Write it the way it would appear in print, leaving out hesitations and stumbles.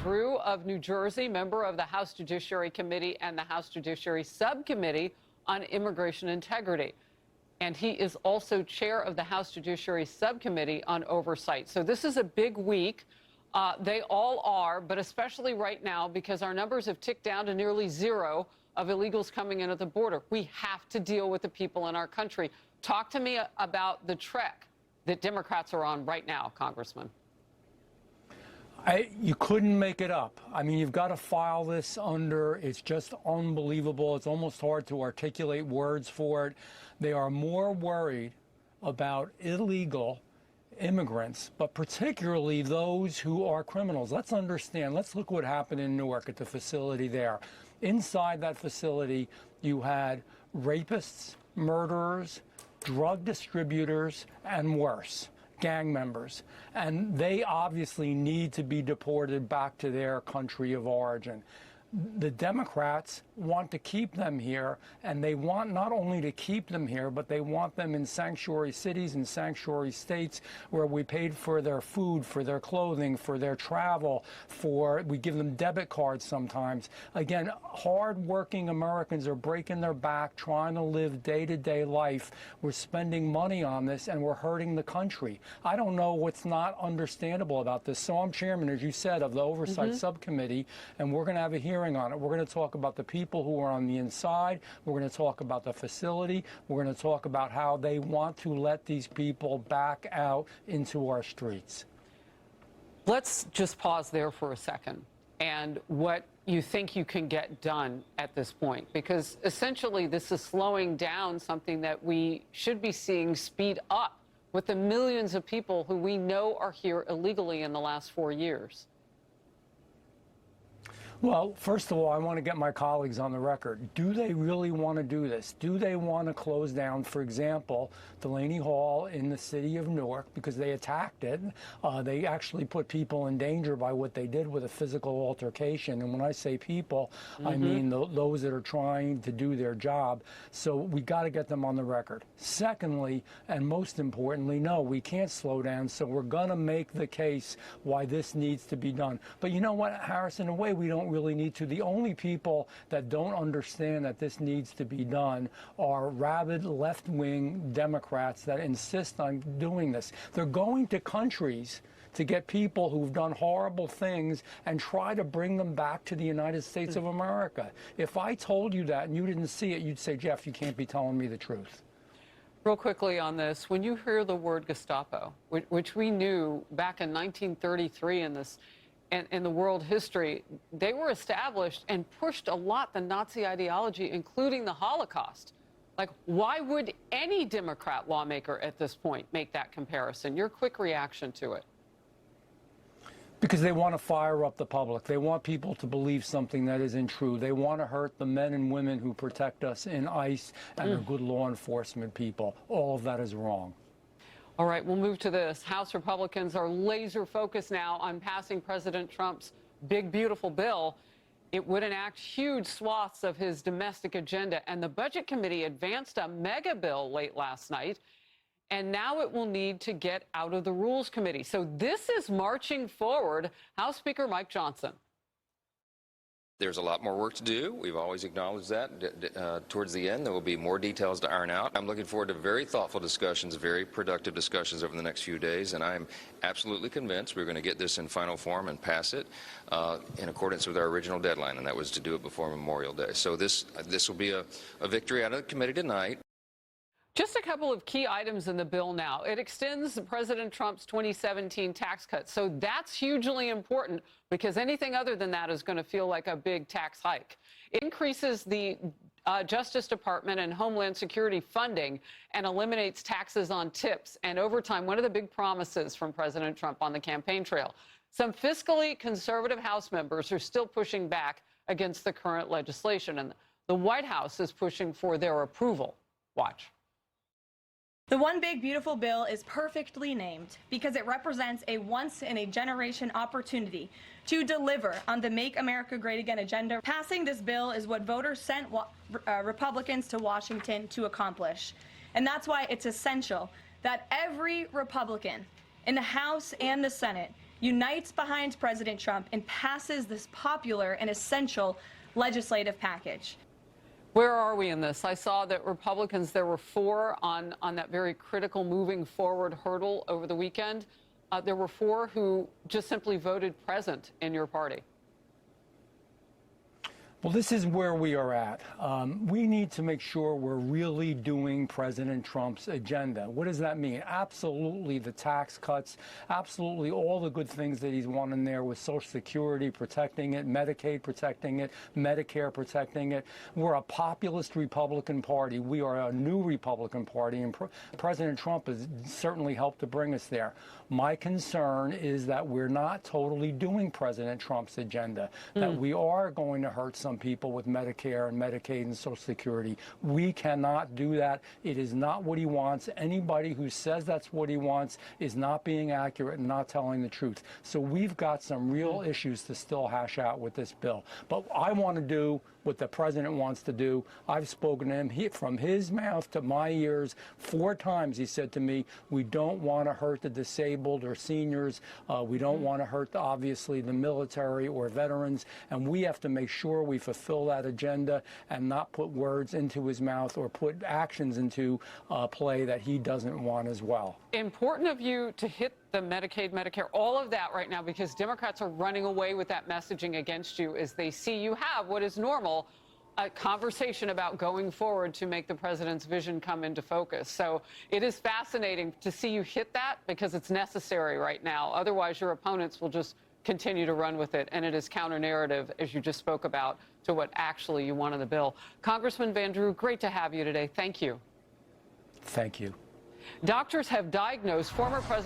Drew of New Jersey, member of the House Judiciary Committee and the House Judiciary Subcommittee on Immigration Integrity. And he is also chair of the House Judiciary Subcommittee on Oversight. So this is a big week. They all are, but especially right now because our numbers have ticked down to nearly zero of illegals coming in at the border. We have to deal with the people in our country. Talk to me about the trek that Democrats are on right now, Congressman. You couldn't make it up. I mean, you've got to file this under. It's just unbelievable. It's almost hard to articulate words for it. They are more worried about illegal immigrants, but particularly those who are criminals. Let's understand. Let's look what happened in Newark at the facility there. Inside that facility, you had rapists, murderers, drug distributors, and worse, gang members. And they obviously need to be deported back to their country of origin. The Democrats want to keep them here, and they want not only to keep them here, but they want them in sanctuary cities and sanctuary states where we paid for their food, for their clothing, for their travel, we give them debit cards sometimes. Again, hard-working Americans are breaking their back, trying to live day-to-day life. We're spending money on this, and we're hurting the country. I don't know what's not understandable about this. So I'm chairman, as you said, of the Oversight Subcommittee, and we're going to have a hearing on it. We're going to talk about the people who are on the inside. We're going to talk about the facility. We're going to talk about how they want to let these people back out into our streets. Let's just pause there for a second and what you think you can get done at this point, because essentially this is slowing down something that we should be seeing speed up with the millions of people who we know are here illegally in the last 4 years. Well, first of all, I want to get my colleagues on the record. Do they really want to do this? Do they want to close down, for example, Delaney Hall in the city of Newark because they attacked it? They actually put people in danger by what they did with a physical altercation. And when I say people, I mean those that are trying to do their job. So we got to get them on the record. Secondly, and most importantly, no, we can't slow down. So we're going to make the case why this needs to be done. But you know what, Harris, in a way, we don't really need to. The only people that don't understand that this needs to be done are rabid left-wing Democrats that insist on doing this. They're going to countries to get people who've done horrible things and try to bring them back to the United States of America. If I told you that and you didn't see it, you'd say, Jeff, you can't be telling me the truth. Real quickly on this, when you hear the word Gestapo, which we knew back in 1933 in the world history, they were established and pushed a lot the Nazi ideology, including the Holocaust. Like, why would any Democrat lawmaker at this point make that comparison? Your quick reaction to it. Because they want to fire up the public. They want people to believe something that isn't true. They want to hurt the men and women who protect us in ICE and the good law enforcement people. All of that is wrong. All right, we'll move to this. House Republicans are laser focused now on passing President Trump's big, beautiful bill. It would enact huge swaths of his domestic agenda, and the Budget Committee advanced a mega bill late last night, and now it will need to get out of the Rules Committee. So this is marching forward. House Speaker Mike Johnson. There's a lot more work to do. We've always acknowledged that. Towards the end, there will be more details to iron out. I'm looking forward to very thoughtful discussions, very productive discussions over the next few days, and I'm absolutely convinced we're going to get this in final form and pass it in accordance with our original deadline, and that was to do it before Memorial Day. So this will be a victory out of the committee tonight. Just a couple of key items in the bill now. It extends President Trump's 2017 tax cuts. So that's hugely important because anything other than that is going to feel like a big tax hike. It increases the Justice Department and Homeland Security funding and eliminates taxes on tips and overtime, one of the big promises from President Trump on the campaign trail. Some fiscally conservative House members are still pushing back against the current legislation, and the White House is pushing for their approval. Watch. The One Big Beautiful Bill is perfectly named because it represents a once-in-a-generation opportunity to deliver on the Make America Great Again agenda. Passing this bill is what voters sent Republicans to Washington to accomplish. And that's why it's essential that every Republican in the House and the Senate unites behind President Trump and passes this popular and essential legislative package. Where are we in this? I saw that Republicans, there were 4 on that very critical moving forward hurdle over the weekend. There were 4 who just simply voted present in your party. Well, this is where we are at. We need to make sure we're really doing President Trump's agenda. What does that mean? Absolutely the tax cuts, absolutely all the good things that he's wanting there with Social Security, protecting it, Medicaid protecting it, Medicare protecting it. We're a populist Republican Party. We are a new Republican Party, and President Trump has certainly helped to bring us there. My concern is that we're not totally doing President Trump's agenda, that we are going to hurt some people with Medicare and Medicaid and Social Security. We cannot do that. It is not what he wants. Anybody who says that's what he wants is not being accurate and not telling the truth. So we've got some real issues to still hash out with this bill. But I want to do what the president wants to do. I've spoken to him from his mouth to my ears 4 times. He said to me, we don't want to hurt the disabled or seniors. We don't want to hurt, obviously, the military or veterans. And we have to make sure we fulfill that agenda and not put words into his mouth or put actions into play that he doesn't want as well. Important of you to hit the Medicaid, Medicare, all of that right now, because Democrats are running away with that messaging against you as they see you have what is normal, a conversation about going forward to make the president's vision come into focus. So it is fascinating to see you hit that because it's necessary right now. Otherwise, your opponents will just continue to run with it, and it is counter-narrative, as you just spoke about, to what actually you want in the bill. Congressman Van Drew, great to have you today. Thank you. Thank you. Doctors have diagnosed former President